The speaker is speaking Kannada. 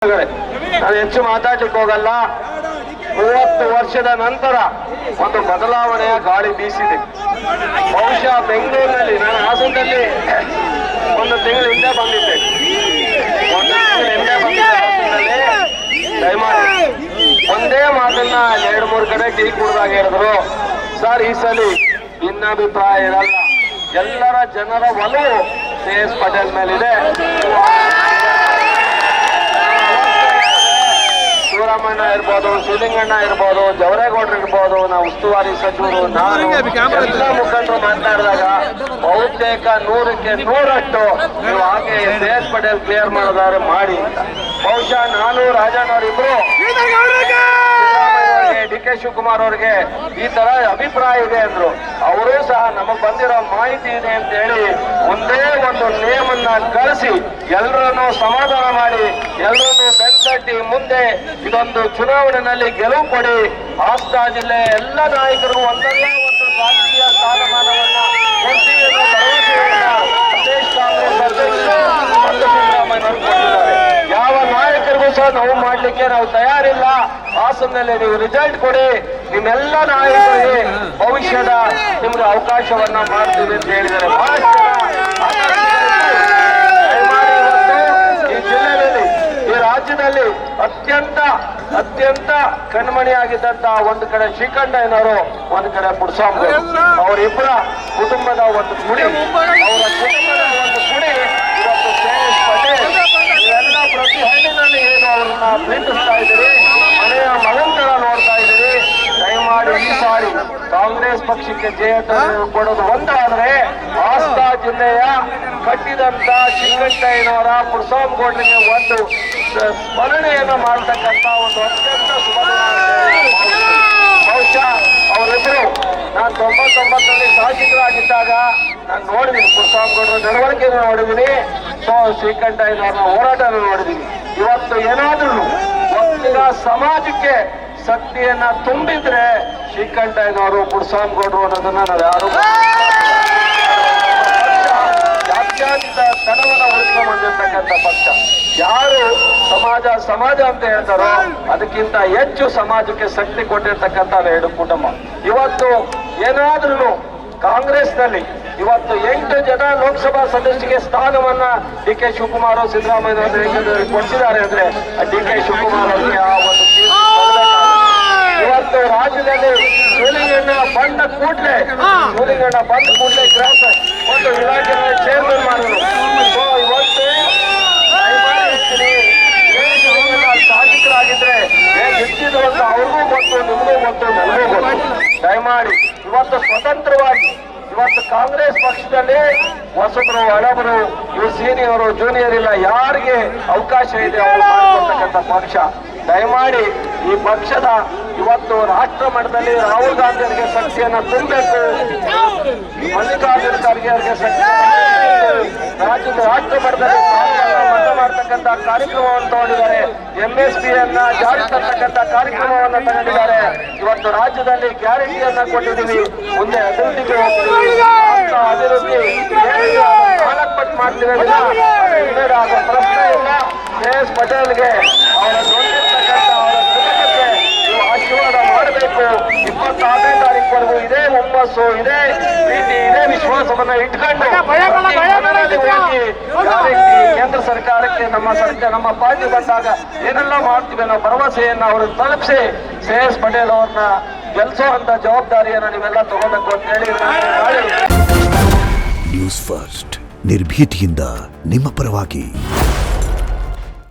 ನಾನು ಹೆಚ್ಚು ಮಾತಾಡ್ಲಿಕ್ಕೆ ಹೋಗಲ್ಲ. 30 ವರ್ಷದ ನಂತರ ಒಂದು ಬದಲಾವಣೆಯ ಗಾಳಿ ಬೀಸಿದೆ. ಬಹುಶಃ ಬೆಂಗಳೂರಿನಲ್ಲಿ, ನಾನು ಹಾಸನದಲ್ಲಿ ಒಂದು ತಿಂಗಳ ಹಿಂದೆ ಬಂದಿದ್ದೆ. ದಯಮಾಡಿ ಒಂದೇ ಮಾತನ್ನ 2-3 ಕಡೆ ಟೀ ಕುಡಿದಾಗ ಹೇಳಿದ್ರು, ಸರ್ ಈ ಸಲ ಭಿನ್ನಾಭಿಪ್ರಾಯ ಇರಲ್ಲ, ಎಲ್ಲರ ಜನರ ಒಲವು ಶ್ರೇಯಸ್ ಪಟೇಲ್ ಮೇಲಿದೆ. ಶಿವರಾಮಣ್ಣ ಇರ್ಬೋದು, ಶಿವಲಿಂಗಣ್ಣ ಇರ್ಬೋದು, ಜವರೇಗೌಡರು ಇರ್ಬೋದು, ನಾವು ಉಸ್ತುವಾರಿ ಸಚಿವರು, ನಾನು ಎಲ್ಲ ಮುಖಂಡರು ಮಾತನಾಡಿದಾಗ ಬಹುತೇಕ 100ಕ್ಕೆ 100 ನೀವು ಹಾಗೆ ಶ್ರೇಯಸ್ ಪಟೇಲ್ ಕ್ಲಿಯರ್ ಮಾಡೋದಾದ್ರೆ ಮಾಡಿ ಅಂತ. ಬಹುಶಃ ನಾನು ರಾಜಣ್ಣವರಿಬ್ರು ಡಿ.ಕೆ. ಶಿವಕುಮಾರ್ ಅವರಿಗೆ ಈ ತರ ಅಭಿಪ್ರಾಯ ಇದೆ ಅಂದ್ರು. ಅವರು ಸಹ ನಮಗ್ ಬಂದಿರೋ ಮಾಹಿತಿ ಇದೆ ಅಂತ ಹೇಳಿ ಒಂದೇ ಒಂದು ನೇಮನ್ನ ಕಳಿಸಿ ಎಲ್ಲರನ್ನು ಸಮಾಧಾನ ಮಾಡಿ ಎಲ್ಲರನ್ನು ಬೆಂತಟ್ಟಿ ಮುಂದೆ ಇದೊಂದು ಚುನಾವಣೆಯಲ್ಲಿ ಗೆಲುವು ಕೊಡಿ. ಹಾಸನ ಜಿಲ್ಲೆ ಎಲ್ಲ ನಾಯಕರಿಗೂ ಒಂದಲ್ಲ ಒಂದು ರಾಜಕೀಯ ಸ್ಥಾನಮಾನವನ್ನ ಕೊಡ್ತೀವಿ ಅನ್ನೋ ಭರವಸೆಯನ್ನ ಪ್ರದೇಶ ಕಾಂಗ್ರೆಸ್ ಅಧ್ಯಕ್ಷ ಸಿದ್ದರಾಮಯ್ಯ ಕೊಟ್ಟಿದ್ದಾರೆ. ಯಾವ ನಾಯಕರಿಗೂ ಸಹ ನಾವು ಮಾಡ್ಲಿಕ್ಕೆ ನಾವು ತಯಾರಿಲ್ಲ. ಹಾಸನದಲ್ಲಿ ನೀವು ರಿಸಲ್ಟ್ ಕೊಡಿ, ನಿಮ್ಮೆಲ್ಲ ನಾಯಕರಿಗೆ ಭವಿಷ್ಯದ ನಿಮ್ಗೆ ಅವಕಾಶವನ್ನ ಮಾಡ್ತೀವಿ ಅಂತ ಹೇಳಿದ್ದಾರೆ. ಈ ಜಿಲ್ಲೆಯಲ್ಲಿ, ಈ ರಾಜ್ಯದಲ್ಲಿ ಅತ್ಯಂತ ಕಣ್ಮಣಿಯಾಗಿದ್ದಂತ ಒಂದು ಕಡೆ ಶ್ರೀಕಂಠಯ್ಯನವರು, ಒಂದು ಕಡೆ ಪುಡ್ಸ್ವಾಮಿ, ಅವರಿಬ್ಬರ ಕುಟುಂಬದ ಒಂದು ಗುಡಿ, ಅವರ ಕುಟುಂಬದ ಒಂದು ಗುಡಿ ಇವತ್ತು ಶ್ರೇಯಸ್ ಪಟೇಲ್. ಇವೆಲ್ಲ ಪ್ರತಿ ಹಳ್ಳಿನಲ್ಲಿ ಏನು ಅವ್ರನ್ನ ಪ್ರೀತಿಸ್ತಾ ಇದ್ದೀರಿ, ಮನೆಯ ಮಗಂತರ ನೋಡ್ತಾ ಇದ್ದೀರಿ. ದಯಮಾಡಿ ಈ ಸಾರಿ ಕಾಂಗ್ರೆಸ್ ಪಕ್ಷಕ್ಕೆ ಜಯ ಕೊಡೋದು ಒಂದಾದ್ರೆ ಹಾಸನ ಜಿಲ್ಲೆಯ ಕಟ್ಟಿದಂತ ಶ್ರೀಕಂಠಯ್ಯನವರ ಪುಡ್ಸ್ವಾಮಿಗೌಡರಿಗೆ ಒಂದು ಸ್ಮರಣೆಯನ್ನು ಮಾಡತಕ್ಕಂತ ಒಂದು ಅತ್ಯಂತ ಬಹುಶಃ ಅವರಿಬ್ಬರು, ನಾನು 99ರಲ್ಲಿ ಶಾಸಕರಾಗಿದ್ದಾಗ ನಾನು ನೋಡಿದ್ದೀನಿ, ಪುಡ್ಸ್ವಾಮಿಗೌಡರ ನಡವಳಿಕೆ ನೋಡಿದ್ದೀನಿ, ಶ್ರೀಕಂಠಯ್ಯನವರ ಹೋರಾಟ ನೋಡಿದ್ದೀನಿ. ಇವತ್ತು ಏನಾದ್ರೂ ಒಟ್ಟಿನ ಸಮಾಜಕ್ಕೆ ಶಕ್ತಿಯನ್ನ ತುಂಬಿದ್ರೆ ಶ್ರೀಕಂಠಯ್ಯನವರು, ಪುಡ್ಸ್ವಾಮಿಗೌಡರು ಅನ್ನೋದನ್ನ ನಾವು ಯಾರು ಜಾತ್ಯಾತೀತ ತನವನ್ನ ಉಳಿಸ್ಕೊಂಡ್ಬಂದಿರ್ತಕ್ಕಂಥ ಪಕ್ಷ. ಯಾರು ಸಮಾಜ ಅಂತ ಹೇಳ್ತಾರೋ ಅದಕ್ಕಿಂತ ಹೆಚ್ಚು ಸಮಾಜಕ್ಕೆ ಶಕ್ತಿ ಕೊಟ್ಟಿರ್ತಕ್ಕಂಥ 2 ಕುಟುಂಬ. ಇವತ್ತು ಏನಾದ್ರೂ ಕಾಂಗ್ರೆಸ್ನಲ್ಲಿ ಇವತ್ತು 8 ಜನ ಲೋಕಸಭಾ ಸದಸ್ಯರಿಗೆ ಸ್ಥಾನವನ್ನ ಡಿ.ಕೆ. ಶಿವಕುಮಾರ್, ಸಿದ್ದರಾಮಯ್ಯ ಕೊಡ್ತಿದ್ದಾರೆ ಅಂದ್ರೆ ಡಿ.ಕೆ. ಶಿವಕುಮಾರ್ ಅವರಿಗೆ ಆ ಒಂದು ಇವತ್ತು ರಾಜ್ಯದಲ್ಲಿ ಶಿವಲಿಂಗಣ್ಣ ಬಂದ ಕೂಡಲೇ ಗ್ರಾಸ ಒಂದು ಇಲಾಖೆ ಚೇರ್ಮನ್ ಮಾಡಿದ್ರು. ಇವತ್ತು ಶಾಸಕರಾಗಿದ್ರೆ ಹೆಚ್ಚಿದ್ರು ಅಂತ ಅವ್ರಿಗೂ ಗೊತ್ತು, ನಿಮಗೂ ಗೊತ್ತು, ನನಗೂ ಗೊತ್ತು. ದಯಮಾಡಿ ಇವತ್ತು ಸ್ವತಂತ್ರವಾಗಿ ಇವತ್ತು ಕಾಂಗ್ರೆಸ್ ಪಕ್ಷದಲ್ಲಿ ಹೊಸಬರು, ಹಳಬರು, ಇವರು ಸೀನಿಯರು, ಜೂನಿಯರ್ ಇಲ್ಲ, ಯಾರಿಗೆ ಅವಕಾಶ ಇದೆ ಅವರು ಮಾಡ್ಕೊಳ್ತಕ್ಕಂಥ ಪಕ್ಷ. ದಯಮಾಡಿ ಈ ಪಕ್ಷದ ಇವತ್ತು ರಾಷ್ಟ್ರ ಮಟ್ಟದಲ್ಲಿ ರಾಹುಲ್ ಗಾಂಧಿ ಅವರಿಗೆ ಶಕ್ತಿಯನ್ನ ತುಂಬಬೇಕು, ಮಲ್ಲಿಕಾರ್ಜುನ ಖರ್ಗೆ ಅವರಿಗೆ ಶಕ್ತಿ, ರಾಜ್ಯದ ರಾಷ್ಟ್ರ ಮಟ್ಟದಲ್ಲಿ ಮತ ಮಾಡ್ತಕ್ಕಂಥ ಕಾರ್ಯಕ್ರಮವನ್ನು ತಗೊಂಡಿದ್ದಾರೆ. MSPಯನ್ನ ಜಾರಿ ತರ್ತಕ್ಕಂಥ ಕಾರ್ಯಕ್ರಮವನ್ನ ತಗೊಂಡಿದ್ದಾರೆ. ಇವತ್ತು ರಾಜ್ಯದಲ್ಲಿ ಗ್ಯಾರಂಟಿಯನ್ನ ಕೊಟ್ಟಿದ್ದೀವಿ, ಮುಂದೆ ಅಭಿವೃದ್ಧಿಗೆ ಹೋಗ್ತೀವಿ. ಅಭಿವೃದ್ಧಿ 4 ಪಟ್ಟು ಮಾಡ್ತಿರೋದಿಲ್ಲ, ಆಗೋ ಪ್ರಶ್ನೆ ಇಲ್ಲ. ಶ್ರೇಯಸ್ ಪಟೇಲ್ಗೆ ಅವರ ನೋಡಿರ್ತಕ್ಕಂಥ ಅವರ ಕುಟುಂಬಕ್ಕೆ ನೀವು ಆಶೀರ್ವಾದ ಮಾಡಬೇಕು. 26ನೇ ತಾರೀಕುವರೆಗೂ ಇದೇ ಹುಮ್ಮಸ್ಸು, ಇದೇ ಪ್ರೀತಿ, ಇದೇ ವಿಶ್ವಾಸವನ್ನ ಇಟ್ಕೊಂಡು ಹೋಗಿ ಕೇಂದ್ರ ಸರ್ಕಾರಕ್ಕೆ ನಮ್ಮ ಪಾರ್ಟಿ ಬಂದಾಗ ಏನೆಲ್ಲ ಮಾಡ್ತೀವಿ ಅನ್ನೋ ಭರವಸೆಯನ್ನ ಅವ್ರಿಗೆ ತಲುಪಿಸಿ ಶ್ರೇಯಸ್ ಪಟೇಲ್ ಅವ್ರನ್ನ ಗೆಲ್ಸೋ ಜವಾಬ್ದಾರಿಯನ್ನ ನೀವೆಲ್ಲ ತಗೋಬೇಕು ಅಂತ ಹೇಳಿ ನ್ಯೂಸ್ ಫಸ್ಟ್ ನಿರ್ಭೀತಿಯಿಂದ ನಿಮ್ಮ ಪರವಾಗಿ.